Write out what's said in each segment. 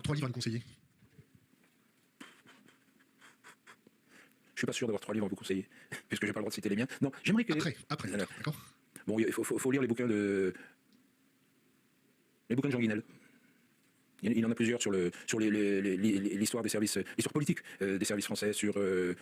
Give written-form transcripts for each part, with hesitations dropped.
3 livres à nous conseiller? Je suis pas sûr d'avoir 3 livres à vous conseiller, puisque j'ai pas le droit de citer les miens. Non, j'aimerais que... Après, d'accord. Bon, il faut lire les bouquins de Jean Guinel. Il en a plusieurs sur l'histoire des services, l'histoire politique des services français, sur le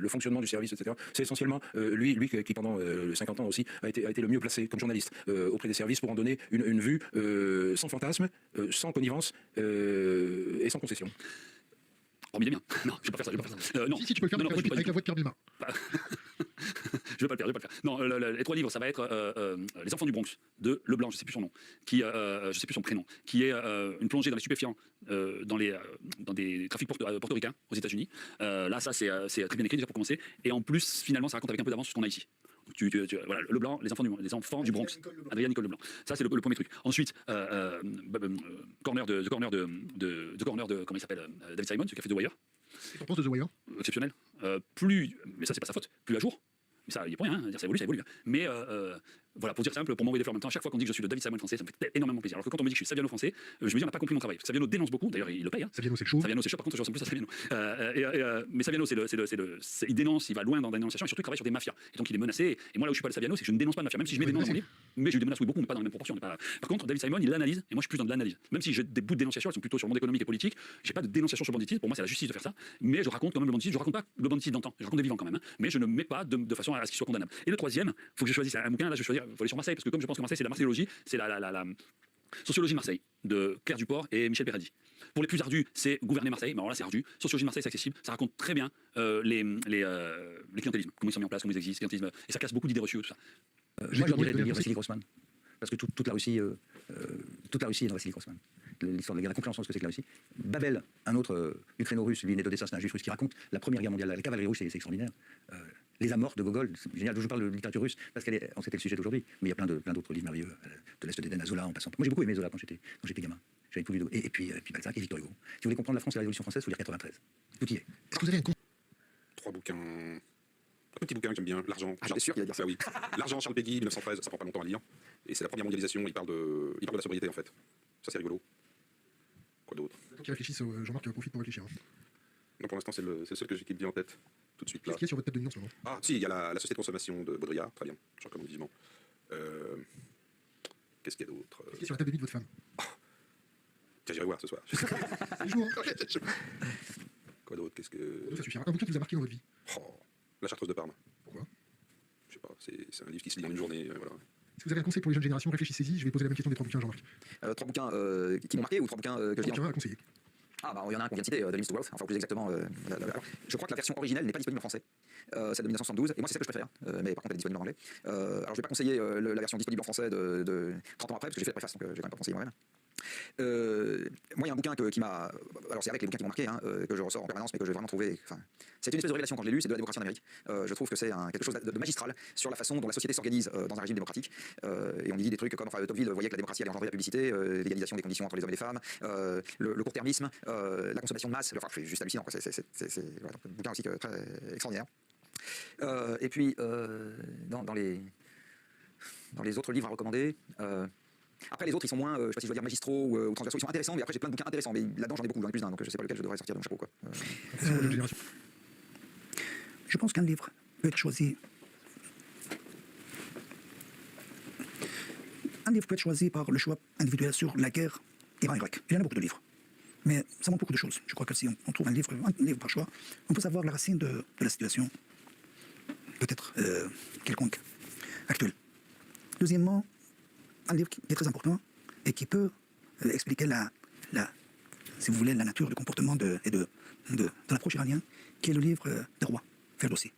fonctionnement du service, etc. C'est essentiellement lui qui pendant 50 ans aussi a été le mieux placé comme journaliste auprès des services pour en donner une vue sans fantasme, sans connivence et sans concession. Oh, mais il est bien. Non, je vais pas faire ça. Non. Si tu peux le faire avec la voix de Pierre Bellemare. Je vais pas le faire. Non, les 3 livres, ça va être Les Enfants du Bronx de Leblanc, je sais plus son nom, je sais plus son prénom, qui est une plongée dans les stupéfiants, dans des trafics portoricains aux États-Unis. Là, ça c'est très bien écrit déjà pour commencer, et en plus finalement ça raconte avec un peu d'avance ce qu'on a ici. Voilà, Leblanc, les enfants du Bronx, Adrien Nicole Leblanc. Ça c'est le premier truc. Ensuite, corner de comment il s'appelle, David Simon, ce qui a fait The Wire. Et t'en penses de The Wire? Exceptionnel. Mais ça c'est pas sa faute, plus à jour. Mais ça, il n'y a pas rien, ça évolue. Mais voilà, pour dire simple, pour m'envoyer des fleurs en même temps, à chaque fois qu'on dit que je suis le David Simon français, ça me fait énormément plaisir. Alors que quand on me dit que je suis Saviano français, je me dis on n'a pas compris mon travail. Parce que Saviano dénonce beaucoup, d'ailleurs il le paye. Hein. Saviano c'est chaud. Saviano c'est chaud, par contre je ressemble plus à Saviano. Mais Saviano il dénonce, il va loin dans la dénonciation et surtout il travaille sur des mafias. Et donc il est menacé. Et moi là où je suis pas le Saviano, c'est que je ne dénonce pas de mafia, même si je mets des noms dans mon livre. Mais je dénonce beaucoup, mais pas dans la même proportion. Par contre, David Simon il l'analyse et moi je suis plus dans de l'analyse. Même si j'ai des bouts de dénonciation, elles sont plutôt sur le monde économique et politique. J'ai pas de dénonciation sur le banditisme. Pour moi c'est la justice de faire ça. Mais je raconte quand même le banditisme. Je raconte pas le banditisme d'antan. Je raconte des vivants quand même. Mais je ne mets pas de façon à ce qu'il soit condamnable. Et le troisième, faut que je choisisse un bouquin. Là je vais choisir, faut aller sur Marseille parce que comme je pense que Marseille c'est la marseillologie, c'est la sociologie de Marseille de Claire Duport et Michel Perradi. Pour les plus ardus, c'est gouverner Marseille, mais alors là c'est ardu. Sociologie de Marseille c'est accessible, ça raconte très bien les clientélismes, comment ils sont mis en place, comment ils existent, clientélisme, et ça casse beaucoup d'idées reçues tout ça. Moi je dirais de lire Vassili Grossman, parce que toute la Russie est dans Vassili Grossman. L'histoire de la guerre, la compréhension de ce que c'est que la Russie. Babel, un autre ukraino-russe, lui né d'Odessa, c'est un juif russe qui raconte la Première Guerre mondiale, la cavalerie russe, c'est extraordinaire. Les amorphes de Gogol, c'est génial. Je parle de littérature russe parce qu'elle c'était le sujet d'aujourd'hui, mais il y a plein d'autres livres merveilleux, de l'Est d'Éden à Zola en passant. Moi j'ai beaucoup aimé Zola quand j'étais gamin. J'avais tout lu et puis Balzac et Victor Hugo. Si vous voulez comprendre la France et la Révolution française, il faut lire 93. Tout y est. Est-ce que vous avez 3 bouquins. Un petit bouquin que j'aime bien, L'argent. J'étais sûr qu'il allait dire ça. Oui. L'argent, Charles Péguy, 1913, ça prend pas longtemps à lire. Et c'est la première mondialisation, il parle de la sobriété en fait. Ça c'est rigolo. Quoi d'autre? Qui réfléchissent, Jean-Marc profite pour réfléchir. Non, pour l'instant c'est le seul que j'ai bien en tête. Tout de suite là. Qu'est-ce qu'il y a sur votre table de nuit en ce moment? Ah si, il y a la société de consommation de Baudrillard, très bien, je recommande vivement. Qu'est-ce qu'il y a d'autre? Qu'est-ce qu'il y a sur la table de nuit de votre femme? Tiens, j'irai voir ce soir. C'est jour, hein. Quoi d'autre? Qu'est-ce que... Ça suffira. Un bouquin qui vous a marqué dans votre vie? Oh, La Chartreuse de Parme. Pourquoi? Je sais pas, c'est un livre qui se lit en une journée, voilà. Si vous avez un conseil pour les jeunes générations, réfléchissez-y. Je vais poser la même question des 3 bouquins, Jean-Marc. 3 bouquins qui m'ont marqué ou 3 bouquins que je dis? 3 bouquins à conseiller. Ah, bah, il y en a un qu'on vient de citer, de Limits to Wealth, enfin plus exactement. Alors, je crois que la version originelle n'est pas disponible en français. C'est de 1972, et moi c'est celle que je préfère, mais par contre elle est disponible en anglais. Alors je vais pas conseiller la version disponible en français de 30 ans après, parce que j'ai fait la préface, donc j'ai quand même pas conseillé moi-même. Moi il y a un bouquin qui m'a... Alors c'est avec les bouquins qui m'ont marqué, que je ressors en permanence, mais que j'ai vraiment trouvé... Enfin, c'est une espèce de révélation quand je l'ai lu, c'est de La démocratie en Amérique. Je trouve que c'est quelque chose de magistral sur la façon dont la société s'organise dans un régime démocratique. Et on dit des trucs comme, enfin Tocqueville voyait que la démocratie allait engendrer la publicité, l'égalisation des conditions entre les hommes et les femmes, le court-termisme, la consommation de masse, enfin c'est juste hallucinant, quoi. C'est voilà, un bouquin aussi très extraordinaire. Et puis dans les autres livres à recommander... Après les autres ils sont moins, je sais pas si je dois dire magistraux ou transversaux, ils sont intéressants, mais après j'ai plein de bouquins intéressants, mais là-dedans j'en ai beaucoup, j'en ai plus d'un, donc je sais pas lequel je devrais sortir de mon chapeau, quoi. Je pense qu'un livre peut être choisi. Un livre peut être choisi par le choix individuel sur la guerre Iran-Irak. Il y en a beaucoup de livres, mais ça montre beaucoup de choses. Je crois que si on trouve un livre par choix, on peut savoir la racine de la situation, peut-être quelconque, actuelle. Deuxièmement, un livre qui est très important et qui peut expliquer si vous voulez, la nature du comportement de l'approche iranienne, qui est le livre des rois, Ferdowsi,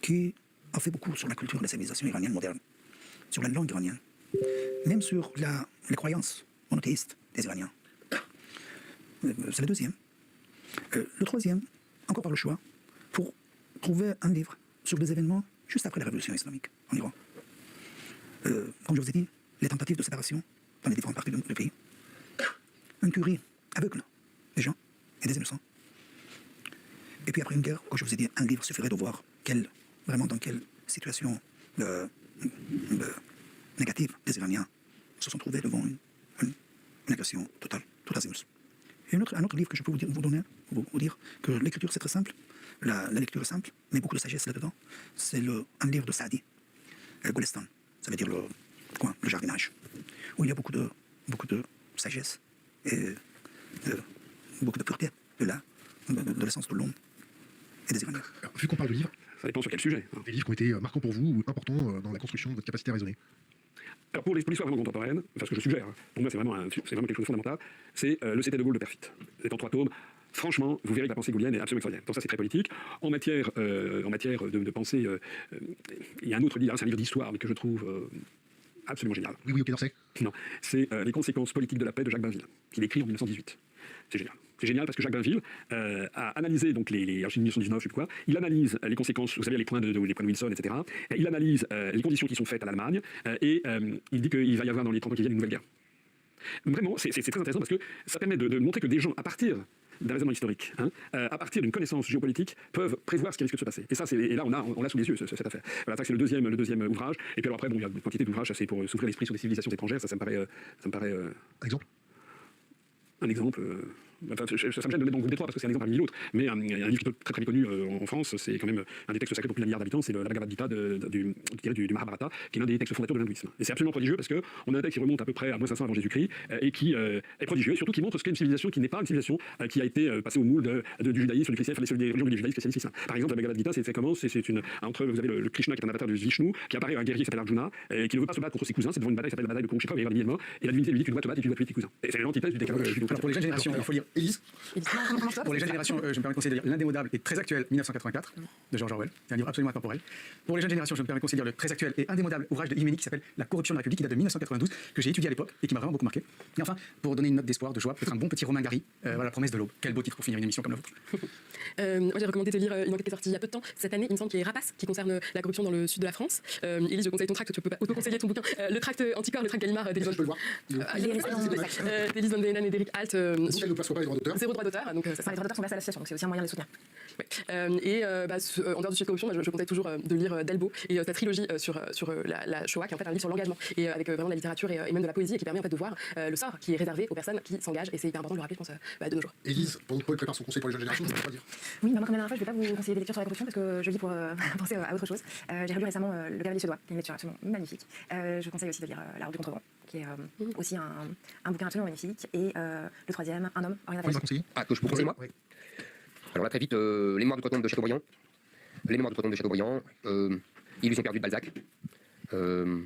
qui a fait beaucoup sur la culture de la civilisation iranienne moderne, sur la langue iranienne, même sur les croyances monothéistes des Iraniens. C'est le deuxième. Le troisième, encore par le choix, pour trouver un livre sur les événements juste après la révolution islamique en Iran. Comme je vous ai dit, les tentatives de séparation dans les différentes parties du pays, une curie aveugle des gens et des innocents. Et puis après une guerre, comme je vous ai dit, un livre suffirait de voir vraiment dans quelle situation négative les Iraniens se sont trouvés devant une agression totale, tout azimuts. Et un autre livre que je peux vous donner, vous dire que l'écriture c'est très simple, la lecture est simple, mais beaucoup de sagesse là-dedans. C'est un livre de Saadi, Golestan, ça veut dire le jardinage, où il y a beaucoup de sagesse et beaucoup de pureté de l'essence de l'homme et des Iraniens. Alors, vu qu'on parle de livres, Ça dépend sur quel sujet. des livres qui ont été marquants pour vous ou importants dans la construction de votre capacité à raisonner. Alors pour l'histoire vraiment contemporaine, enfin ce que je suggère, pour moi c'est vraiment quelque chose de fondamental, c'est le C'était de Gaulle de Perfit. C'est en 3 tomes. Franchement, vous verrez que la pensée gaullienne est absolument extraordinaire. Donc ça c'est très politique. En matière de pensée, il y a un autre livre, c'est un livre d'histoire, mais que je trouve absolument génial. Oui, ok, d'Orsay. Non, c'est Les conséquences politiques de la paix de Jacques Bainville, qu'il écrit en 1918. C'est génial. C'est génial parce que Jacques Bainville a analysé, donc en 1919, je sais plus quoi, il analyse les conséquences, vous savez, les points de Wilson, etc. Et il analyse les conditions qui sont faites à l'Allemagne et il dit qu'il va y avoir dans les 30 ans qui viennent une nouvelle guerre. Vraiment, c'est très intéressant parce que ça permet de montrer que des gens, à partir d'un raisonnement historique, à partir d'une connaissance géopolitique, peuvent prévoir ce qui risque de se passer. Et ça, et là, on l'a sous les yeux, cette affaire. Voilà, ça c'est le deuxième ouvrage. Et puis alors après, bon, il y a une quantité d'ouvrages, ça c'est pour s'ouvrir l'esprit sur des civilisations étrangères. Ça me paraît Un exemple. un exemple. Enfin, ça me gêne de le mettre dans le groupe des trois parce que c'est un exemple parmi l'autre, mais un livre qui est très très méconnu en France, c'est quand même un des textes sacrés pour plus d'un milliard d'habitants, c'est la Bhagavad Gita du Mahabharata, qui est l'un des textes fondateurs de l'hindouisme. Et c'est absolument prodigieux parce qu'on a un texte qui remonte à peu près à moins 500 avant Jésus-Christ et qui est prodigieux et surtout qui montre ce qu'est une civilisation qui n'est pas une civilisation qui a été passée au moule du judaïsme, du christianisme, enfin des religions du judaïsme spécialistes. Par exemple, la Bhagavad Gita, c'est comment entre vous avez le Krishna qui est un avatar de Vishnu, qui apparaît un guerrier qui s'appelle Arjuna et qui ne veut pas se battre contre ses cousins, c'est devant une bataille qui s'appelle la bataille de Kurukshetra, il va y avoir et la divinité lui dit tu dois te battre et tu dois tuer tes cousins. Et c'est l'antithèse du décalogue. Alors pour les jeunes générations, il faut lire Élise. Pour les jeunes générations, je me permets de conseiller de lire L'Indémodable et très actuel 1984 de George Orwell. C'est un livre absolument intemporel. Pour les jeunes générations, je me permets de conseiller de lire le très actuel et indémodable ouvrage de Iménique qui s'appelle La corruption de la République, qui date de 1992, que j'ai étudié à l'époque et qui m'a vraiment beaucoup marqué. Et enfin, pour donner une note d'espoir, de joie, peut-être un bon petit Romain Gary, La promesse de l'aube. Quel beau titre pour finir une émission comme la vôtre. Moi, j'ai recommandé de lire une enquête qui est sortie il y a peu de temps, cette année, il me semble, qui est Rapace, qui concerne la corruption dans le sud de la France. Élise, je conseille ton tract, tu peux pas auto-conseiller ton bouquin. Le tract anticorps, le tract Gallimard Je peux le voir. d'Élise Van Venen et d'Eric Alt. Donc, elle ne perçoit pas les droits d'auteur. Zéro droit d'auteur, donc ça Les droits d'auteur sont versés à l'association, donc c'est aussi un moyen de les soutenir. Ouais. En dehors du sujet de corruption, je conseille toujours de lire Delbo et sa trilogie sur la Shoah, qui est en fait un livre sur l'engagement et avec vraiment de la littérature et même de la poésie et qui permet en fait de voir le sort qui est réservé aux personnes qui s'engagent et c'est hyper important de le rappeler, je pense, de nos jours. Élise, pendant que Paul prépare son conseil pour les jeunes générations, je ne peux pas dire. Oui, mais moi, comme la dernière fois, je ne vais pas vous conseiller des lectures sur la corruption parce que je lis pour penser à autre chose. J'ai relu récemment Le Cavalier suédois, qui est une lecture absolument magnifique. Je conseille aussi de lire La Route du Contrevent, qui est aussi un bouquin absolument magnifique. Et le troisième, Un homme, Henri Paul Navarro. m'a conseillé. Ah, que je peux conseiller moi Ouais. Alors là, très vite, Les Mémoires d'outre-tombe de Chateaubriand. Les Mémoires d'outre-tombe de Chateaubriand. Illusion perdue de Balzac.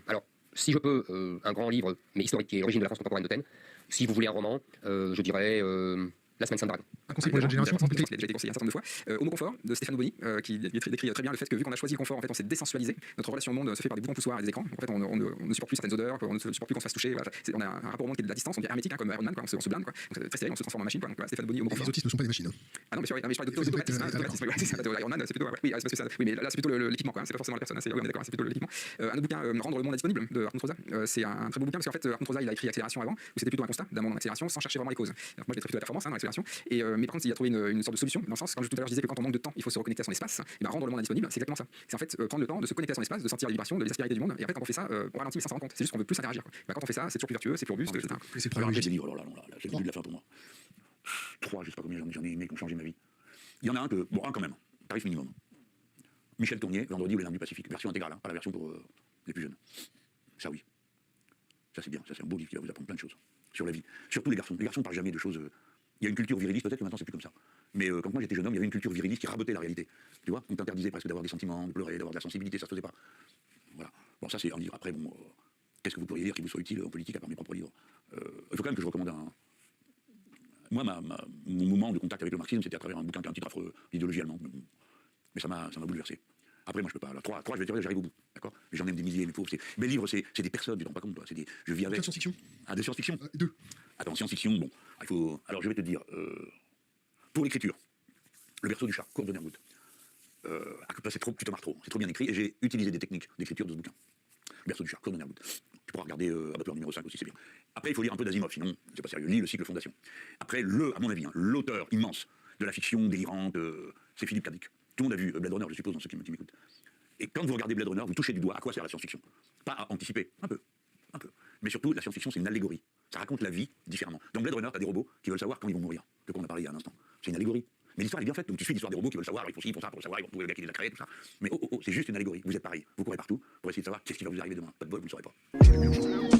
Alors, si je peux, un grand livre, mais historique, qui est L'origine de la France contemporaine de Taine. Si vous voulez un roman, je dirais La semaine sans dragon. Un conseil pour les jeunes générations. Il a déjà été conseillé un certain nombre de fois. Homo Confort de Stéphane Aubony, qui décrit très bien le fait que vu qu'on a choisi le confort, en fait, on s'est désensualisé. Notre relation au monde se fait par des boutons poussoirs et des écrans. En fait, on ne supporte plus certaines odeurs, on ne supporte plus qu'on se fasse toucher. Voilà. On a un rapport au monde qui est de la distance, on est hermétique, comme Iron Man, quoi. On se blinde, quoi. Donc c'est très sérieux, on se transforme en machine, quoi. Donc voilà, Stéphane Aubony, Homo Les Confort. autistes ne sont pas des machines. Ah non, mais, mais je parle d'automatisme. Iron Man, c'est plutôt. Oui, c'est parce que ça. Oui, mais là, c'est plutôt l'équipement, quoi. C'est pas forcément la personne. Oui, on est d'accord, c'est plutôt l'équipement. Un autre bouquin, Rendre le monde indisponible, de Hartmut Rosa. C'est un très beau bouquin parce qu'en fait, Hartmut Rosa, il a écrit Accélération avant, où c'était plutôt un constat d'un monde en accélération sans chercher vraiment les causes. Alors, moi, je l'ai plutôt la performance, dans l'accélération. Mais par contre, il a trouvé une sorte de solution, dans le sens, quand tout à l'heure je disais que quand on manque de temps, il faut se reconnecter à son espace, et ben rendre le monde indisponible, c'est exactement ça. C'est en fait prendre le temps de se connecter à son espace, de sentir la vibration, de l'aspérité du monde, et après quand on fait ça, on ralentit mais sans s'en rendre compte. C'est juste qu'on veut plus interagir. Quand on fait ça, c'est toujours plus vertueux, c'est plus robuste, etc. Et c'est Alors, j'ai très des livres, alors là, j'ai le début de la fin pour moi. 3, je sais pas combien j'en ai aimé, qui ont changé ma vie. Il y en a un un quand même, tarif minimum. Michel Tournier, Vendredi ou les Larmes du Pacifique, version intégrale, pas la version pour les plus jeunes. Ça oui. Ça c'est bien, ça c'est un beau livre qui va vous apprendre plein de choses sur la vie. Surtout les garçons. Les garçons ne parlent jamais de choses. Il y a une culture viriliste, peut-être que maintenant c'est plus comme ça. Mais quand moi j'étais jeune homme, il y avait une culture viriliste qui rabotait la réalité. Tu vois, on t'interdisait presque d'avoir des sentiments, de pleurer, d'avoir de la sensibilité, ça se faisait pas. Voilà. Bon, ça c'est un livre. Après, bon, qu'est-ce que vous pourriez dire qui vous soit utile en politique à part mes propres livres? Il faut quand même que je recommande un. Moi, mon moment de contact avec le marxisme, c'était à travers un bouquin qui a un titre affreux, L'idéologie allemande. Mais ça m'a bouleversé. Après, moi, je peux pas. Alors, 3 je vais dire, j'arrive au bout. D'accord? J'en aime des milliers, mais pauvres. Mes livres, c'est des personnes, tu te rends pas compte. Je vis avec. de science-fiction. Ah, de science-fiction? 2. Attends, science-fiction, bon. Il faut. Alors, je vais te dire. Pour l'écriture, Le berceau du chat, Kurt Vonnegut. C'est trop, tu te marres trop. C'est trop bien écrit. Et j'ai utilisé des techniques d'écriture de ce bouquin. Le berceau du chat, Kurt Vonnegut. Tu pourras regarder Abattoir numéro 5 aussi, c'est bien. Après, il faut lire un peu d'Asimov, sinon, c'est pas sérieux. Lis Le cycle Fondation. Après, à mon avis, l'auteur immense de la fiction délirante, c'est Philippe K. Dick. Tout le monde a vu Blade Runner, je suppose, dans ceux qui m'écoutent. Et quand vous regardez Blade Runner, vous touchez du doigt à quoi sert la science-fiction. Pas à anticiper, un peu. Mais surtout, la science-fiction, c'est une allégorie. Ça raconte la vie différemment. Dans Blade Runner, t'as des robots qui veulent savoir quand ils vont mourir. De quoi on a parlé il y a un instant. C'est une allégorie. Mais l'histoire est bien faite, donc tu suis l'histoire des robots qui veulent savoir, alors ils font ci, ils font ça pour le savoir, ils vont trouver le gars qui les a créés, tout ça. Mais c'est juste une allégorie. Vous êtes pareil. Vous courez partout pour essayer de savoir qu'est-ce qui va vous arriver demain. Pas de bol, vous ne le saurez pas.